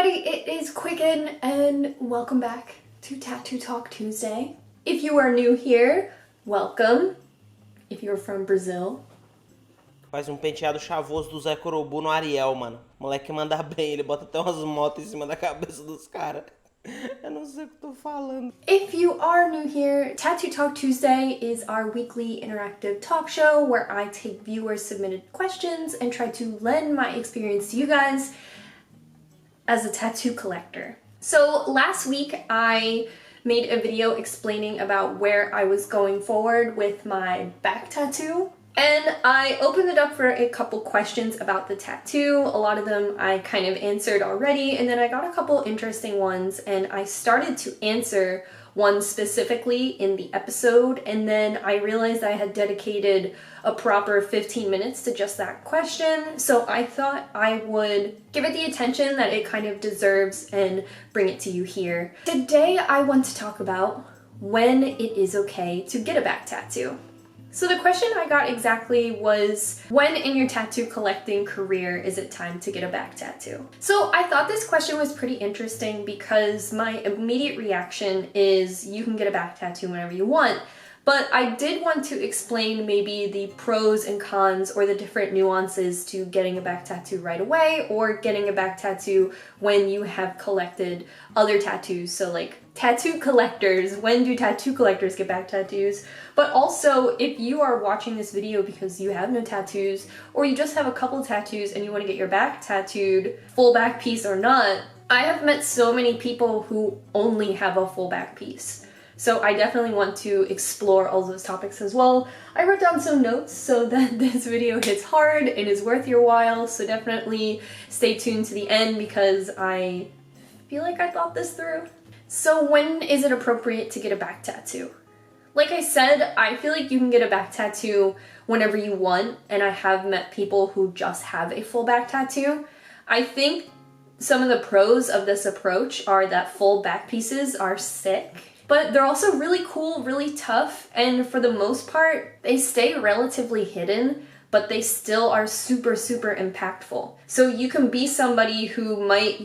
everybody, it is Quicken and welcome back to Tattoo Talk Tuesday. If you are new here, welcome. If you're from Brazil. Faz penteado chavoso do Zé Corobu no Ariel, mano. O moleque manda bem, ele bota até umas motos em cima da cabeça dos caras. Eu não sei o que eu tô falando. If you are new here, Tattoo Talk Tuesday is our weekly interactive talk show where I take viewer submitted questions and try to lend my experience to you guys as a tattoo collector. So last week I made a video explaining about where I was going forward with my back tattoo. And I opened it up for a couple questions about the tattoo. A lot of them I kind of answered already, and then I got a couple interesting ones, and I started to answer one specifically in the episode, and then I realized I had dedicated a proper 15 minutes to just that question, so I thought I would give it the attention that it kind of deserves and bring it to you here. Today I want to talk about when it is okay to get a back tattoo. So the question I got exactly was, when in your tattoo collecting career is it time to get a back tattoo? So I thought this question was pretty interesting because my immediate reaction is you can get a back tattoo whenever you want. But I did want to explain maybe the pros and cons or the different nuances to getting a back tattoo right away or getting a back tattoo when you have collected other tattoos. So like tattoo collectors, when do tattoo collectors get back tattoos? But also if you are watching this video because you have no tattoos or you just have a couple tattoos and you want to get your back tattooed, full back piece or not, I have met so many people who only have a full back piece. So I definitely want to explore all those topics as well. I wrote down some notes so that this video hits hard and is worth your while, so definitely stay tuned to the end because I feel like I thought this through. So when is it appropriate to get a back tattoo? Like I said, I feel like you can get a back tattoo whenever you want, and I have met people who just have a full back tattoo. I think some of the pros of this approach are that full back pieces are sick. But they're also really cool, really tough, and for the most part, they stay relatively hidden, but they still are super, super impactful. So you can be somebody who might,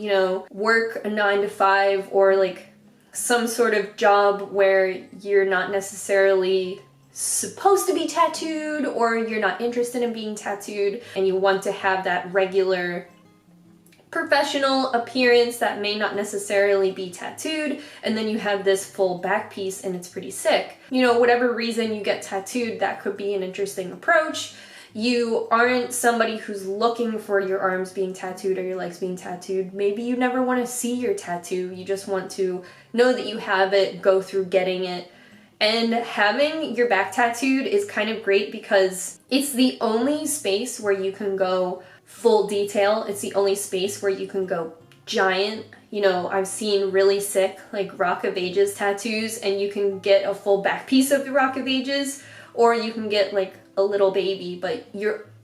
work a 9-to-5 or like some sort of job where you're not necessarily supposed to be tattooed or you're not interested in being tattooed and you want to have that regular professional appearance that may not necessarily be tattooed, and then you have this full back piece and it's pretty sick. Whatever reason you get tattooed, that could be an interesting approach. You aren't somebody who's looking for your arms being tattooed or your legs being tattooed. Maybe you never want to see your tattoo. You just want to know that you have it, go through getting it. And having your back tattooed is kind of great because it's the only space where you can go full detail. It's the only space where you can go giant. I've seen really sick like Rock of Ages tattoos and you can get a full back piece of the Rock of Ages, or you can get like a little baby, but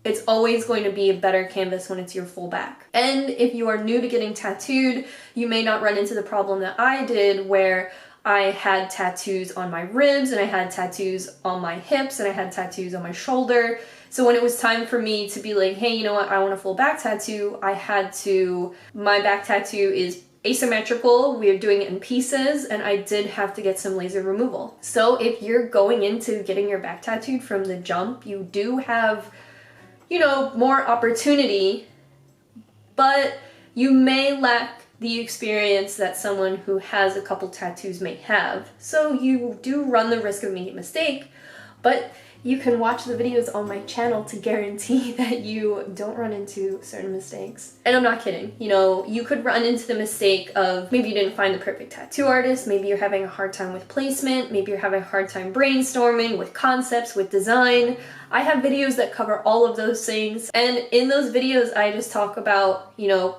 it's always going to be a better canvas when it's your full back. And if you are new to getting tattooed, you may not run into the problem that I did where I had tattoos on my ribs and I had tattoos on my hips and I had tattoos on my shoulder. So when it was time for me to be like, hey, you know what, I want a full back tattoo, my back tattoo is asymmetrical, we're doing it in pieces, and I did have to get some laser removal. So if you're going into getting your back tattooed from the jump, you do have, more opportunity, but you may lack the experience that someone who has a couple tattoos may have. So you do run the risk of making a mistake, but you can watch the videos on my channel to guarantee that you don't run into certain mistakes. And I'm not kidding. You could run into the mistake of maybe you didn't find the perfect tattoo artist, maybe you're having a hard time with placement, maybe you're having a hard time brainstorming with concepts, with design. I have videos that cover all of those things, and in those videos I just talk about,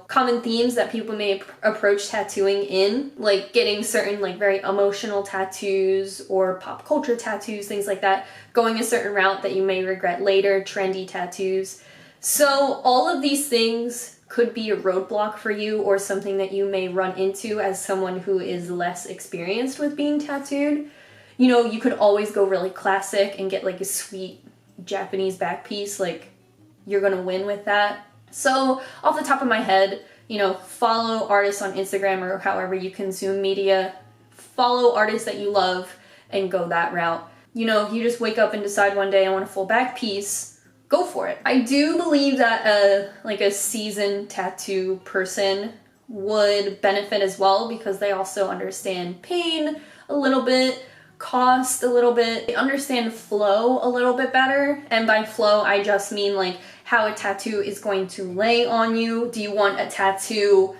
common themes that people may approach tattooing in, like getting certain like very emotional tattoos or pop culture tattoos, things like that, going a certain route that you may regret later, trendy tattoos. So all of these things could be a roadblock for you or something that you may run into as someone who is less experienced with being tattooed. You could always go really classic and get like a sweet Japanese back piece, like you're gonna win with that. So off the top of my head, follow artists on Instagram or however you consume media. Follow artists that you love and go that route. If you just wake up and decide one day I want a full back piece, go for it. I do believe that a seasoned tattoo person would benefit as well, because they also understand pain a little bit, cost a little bit, they understand flow a little bit better. And by flow, I just mean like how a tattoo is going to lay on you. Do you want a tattoo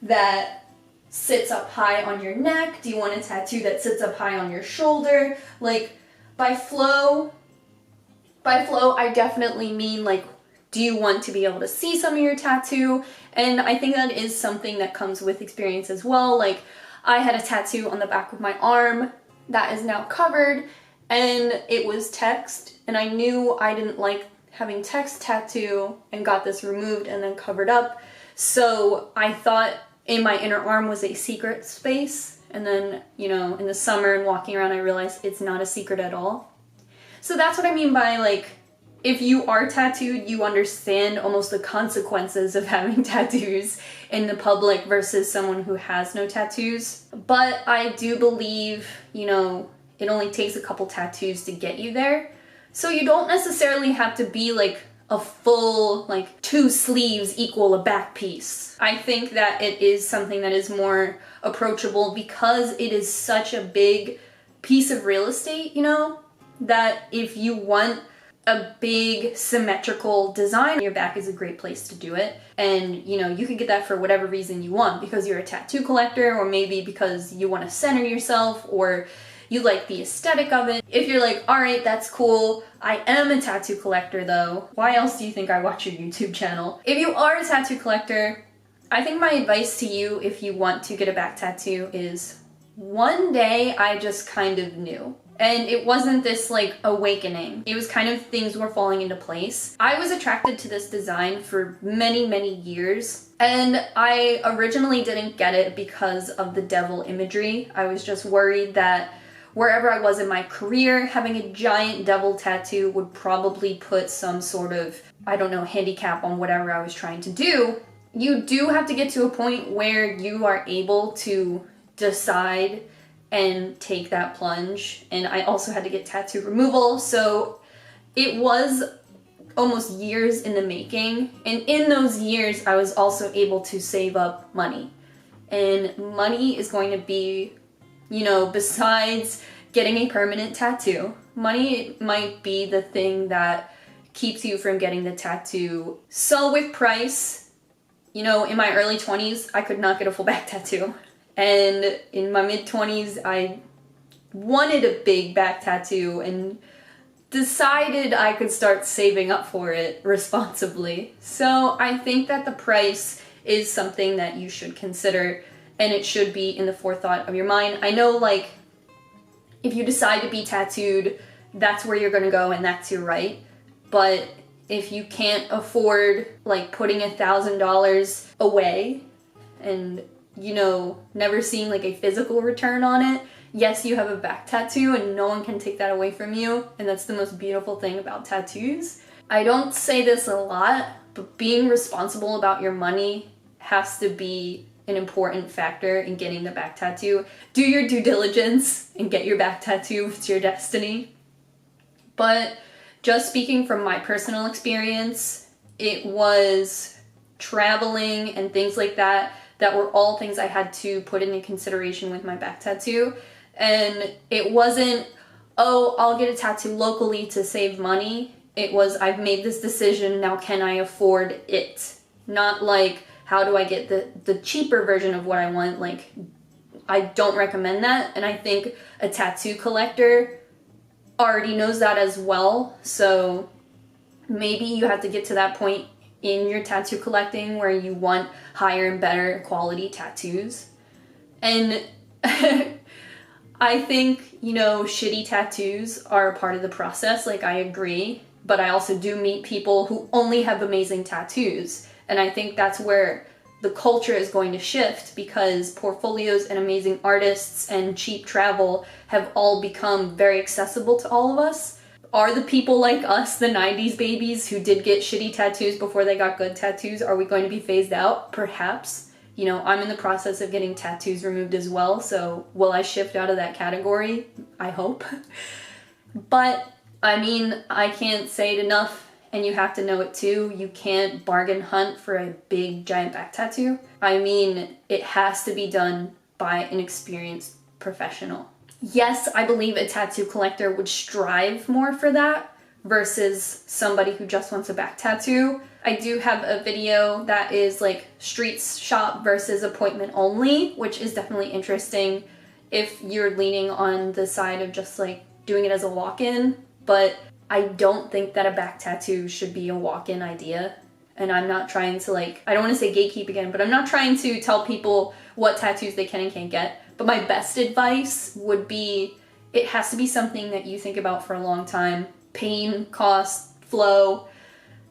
that sits up high on your neck? Do you want a tattoo that sits up high on your shoulder? Like, by flow, I definitely mean like, do you want to be able to see some of your tattoo? And I think that is something that comes with experience as well. Like, I had a tattoo on the back of my arm that is now covered, and it was text, and I knew I didn't like having text tattoo and got this removed and then covered up. So I thought in my inner arm was a secret space. And then, in the summer and walking around, I realized it's not a secret at all. So that's what I mean by like, if you are tattooed, you understand almost the consequences of having tattoos in the public versus someone who has no tattoos. But I do believe, it only takes a couple tattoos to get you there. So you don't necessarily have to be like a full, like 2 sleeves equal a back piece. I think that it is something that is more approachable because it is such a big piece of real estate, that if you want a big symmetrical design, your back is a great place to do it. And you can get that for whatever reason you want, because you're a tattoo collector, or maybe because you want to center yourself, or you like the aesthetic of it. If you're like, all right, that's cool, I am a tattoo collector though, why else do you think I watch your YouTube channel? If you are a tattoo collector, I think my advice to you if you want to get a back tattoo is, one day I just kind of knew. And it wasn't this like awakening. It was kind of things were falling into place. I was attracted to this design for many, many years. And I originally didn't get it because of the devil imagery. I was just worried that wherever I was in my career, having a giant devil tattoo would probably put some sort of, handicap on whatever I was trying to do. You do have to get to a point where you are able to decide and take that plunge. And I also had to get tattoo removal, so it was almost years in the making. And in those years, I was also able to save up money. And money is going to be, besides getting a permanent tattoo, money might be the thing that keeps you from getting the tattoo. So with price, in my early 20s, I could not get a full back tattoo. And in my mid-20s, I wanted a big back tattoo and decided I could start saving up for it responsibly. So I think that the price is something that you should consider, and it should be in the forethought of your mind. I know, like, if you decide to be tattooed, that's where you're gonna go and that's your right. But if you can't afford, like, putting $1,000 away and, never seeing, like, a physical return on it, yes, you have a back tattoo and no one can take that away from you. And that's the most beautiful thing about tattoos. I don't say this a lot, but being responsible about your money has to be an important factor in getting the back tattoo. Do your due diligence and get your back tattoo. It's your destiny. But just speaking from my personal experience, it was traveling and things like that were all things I had to put into consideration with my back tattoo. And it wasn't, oh, I'll get a tattoo locally to save money. It was, I've made this decision, now can I afford it? Not like, how do I get the cheaper version of what I want? Like, I don't recommend that. And I think a tattoo collector already knows that as well. So maybe you have to get to that point in your tattoo collecting where you want higher and better quality tattoos. And I think, shitty tattoos are a part of the process. Like, I agree. But I also do meet people who only have amazing tattoos. And I think that's where the culture is going to shift, because portfolios and amazing artists and cheap travel have all become very accessible to all of us. Are the people like us, the 90s babies who did get shitty tattoos before they got good tattoos, are we going to be phased out? Perhaps. You know, I'm in the process of getting tattoos removed as well, so will I shift out of that category? I hope. But, I mean, I can't say it enough, and you have to know it too. You can't bargain hunt for a big, giant back tattoo. I mean, it has to be done by an experienced professional. Yes, I believe a tattoo collector would strive more for that versus somebody who just wants a back tattoo. I do have a video that is like street shop versus appointment only, which is definitely interesting if you're leaning on the side of just like doing it as a walk-in. But I don't think that a back tattoo should be a walk-in idea. And I'm not trying to like, I don't want to say gatekeep again, but I'm not trying to tell people what tattoos they can and can't get. But my best advice would be, it has to be something that you think about for a long time. Pain, cost, flow,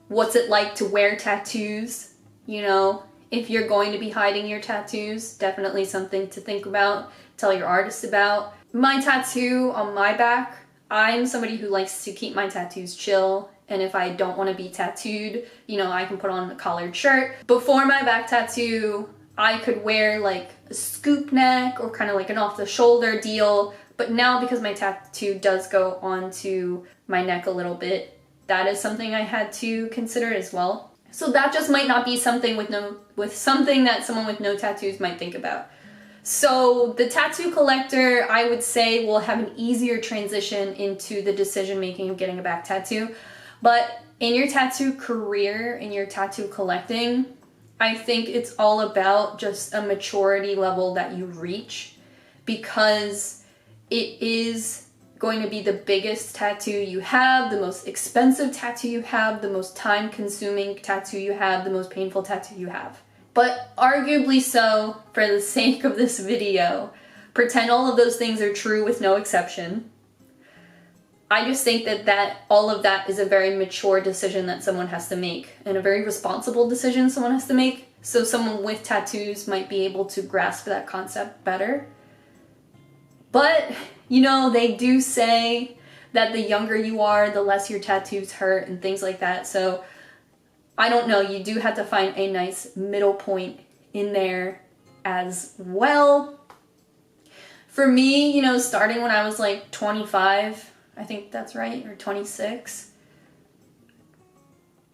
what's it like to wear tattoos? You know, if you're going to be hiding your tattoos, definitely something to think about, tell your artist about. My tattoo on my back, I'm somebody who likes to keep my tattoos chill. And if I don't want to be tattooed, you know, I can put on a collared shirt. Before my back tattoo, I could wear like a scoop neck or kind of like an off the shoulder deal. But now because my tattoo does go onto my neck a little bit, that is something I had to consider as well. So that just might not be something with something that someone with no tattoos might think about. So the tattoo collector, I would say, will have an easier transition into the decision making of getting a back tattoo. But in your tattoo career, in your tattoo collecting, I think it's all about just a maturity level that you reach, because it is going to be the biggest tattoo you have, the most expensive tattoo you have, the most time-consuming tattoo you have, the most painful tattoo you have. But arguably so, for the sake of this video, pretend all of those things are true with no exception. I just think that all of that is a very mature decision that someone has to make, and a very responsible decision someone has to make. So someone with tattoos might be able to grasp that concept better. But, you know, they do say that the younger you are, the less your tattoos hurt and things like that. So I don't know, you do have to find a nice middle point in there as well. For me, you know, starting when I was like 25, I think that's right, or 26.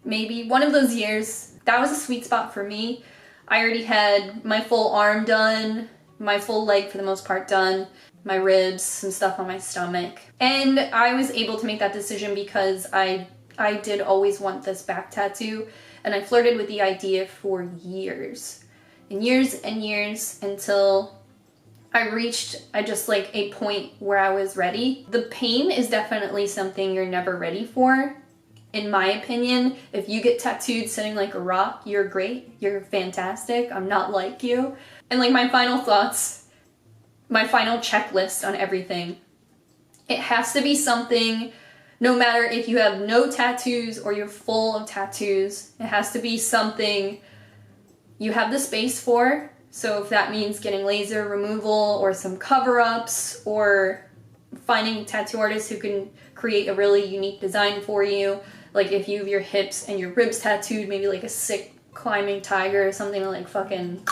Maybe one of those years, that was a sweet spot for me. I already had my full arm done, my full leg for the most part done, my ribs, some stuff on my stomach. And I was able to make that decision because I did always want this back tattoo, and I flirted with the idea for years. And years and years until I reached just like a point where I was ready. The pain is definitely something you're never ready for. In my opinion, if you get tattooed sitting like a rock, you're great, you're fantastic, I'm not like you. And like my final thoughts, my final checklist on everything, it has to be something, no matter if you have no tattoos or you're full of tattoos, it has to be something you have the space for. So if that means getting laser removal or some cover-ups, or finding tattoo artists who can create a really unique design for you, like if you have your hips and your ribs tattooed, maybe like a sick climbing tiger or something, like fucking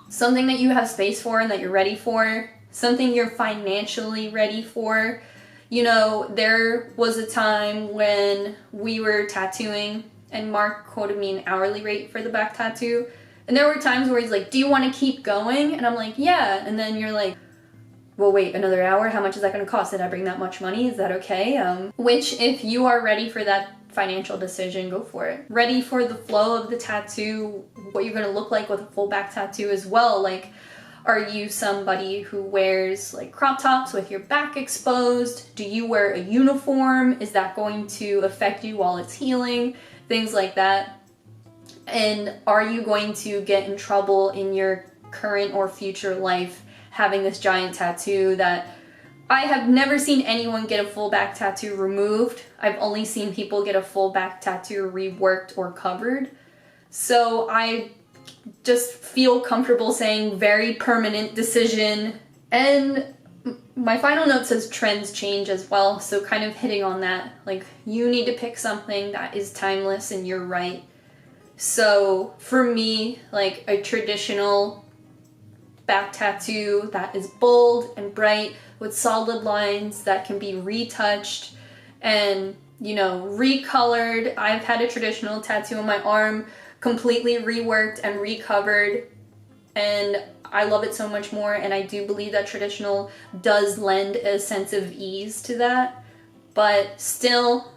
something that you have space for and that you're ready for, something you're financially ready for. You know, there was a time when we were tattooing and Mark quoted me an hourly rate for the back tattoo. And there were times where he's like, do you want to keep going? And I'm like, yeah. And then you're like, well, wait, another hour? How much is that going to cost? Did I bring that much money? Is that okay? Which, if you are ready for that financial decision, go for it. Ready for the flow of the tattoo, what you're going to look like with a full back tattoo as well. Like, are you somebody who wears like crop tops with your back exposed? Do you wear a uniform? Is that going to affect you while it's healing? Things like that. And are you going to get in trouble in your current or future life having this giant tattoo that I have never seen anyone get a full back tattoo removed. I've only seen people get a full back tattoo reworked or covered. So I just feel comfortable saying very permanent decision. And My final note says trends change as well, so kind of hitting on that. Like, you need to pick something that is timeless, and you're right. So for me, like a traditional back tattoo that is bold and bright with solid lines that can be retouched and, you know, recolored. I've had a traditional tattoo on my arm completely reworked and recovered, and I love it so much more, and I do believe that traditional does lend a sense of ease to that, but still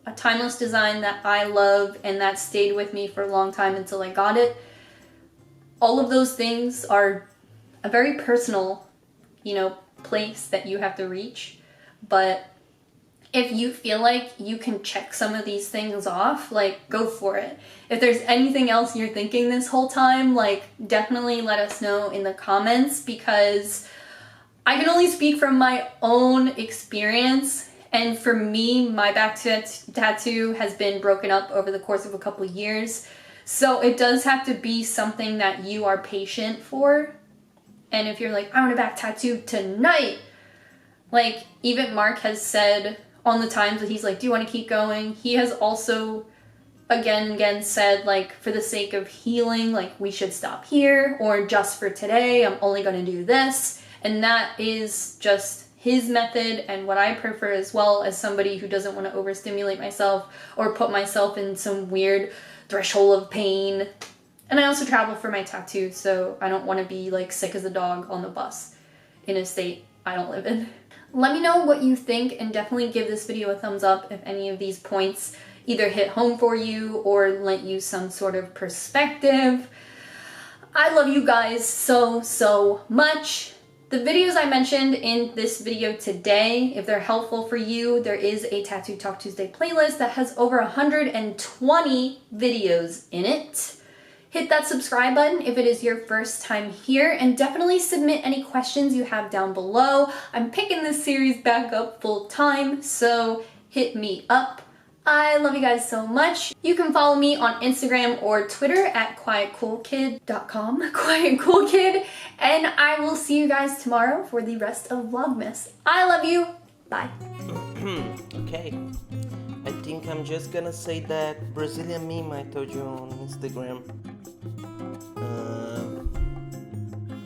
a timeless design that I love and that stayed with me for a long time until I got it. All of those things are a very personal, you know, place that you have to reach, but if you feel like you can check some of these things off, like, go for it. If there's anything else you're thinking this whole time, like, definitely let us know in the comments, because I can only speak from my own experience. And for me, my back tattoo has been broken up over the course of a couple of years. So it does have to be something that you are patient for. And if you're like, I want a back tattoo tonight, like even Mark has said on the times that he's like, do you want to keep going? He has also again said, like, for the sake of healing, like, we should stop here, or just for today, I'm only going to do this. And that is just his method and what I prefer, as well, as somebody who doesn't want to overstimulate myself or put myself in some weird threshold of pain. And I also travel for my tattoo, so I don't want to be like sick as a dog on the bus in a state I don't live in. Let me know what you think, and definitely give this video a thumbs up if any of these points either hit home for you or lent you some sort of perspective. I love you guys so much. The videos I mentioned in this video today, if they're helpful for you, there is a Tattoo Talk Tuesday playlist that has over 120 videos in it. Hit that subscribe button if it is your first time here, and definitely submit any questions you have down below. I'm picking this series back up full time, so hit me up. I love you guys so much. You can follow me on Instagram or Twitter at qcknd.appointments, qcknd, and I will see you guys tomorrow for the rest of Vlogmas. I love you. Bye. Okay. I think I'm just gonna say that Brazilian meme I told you on Instagram.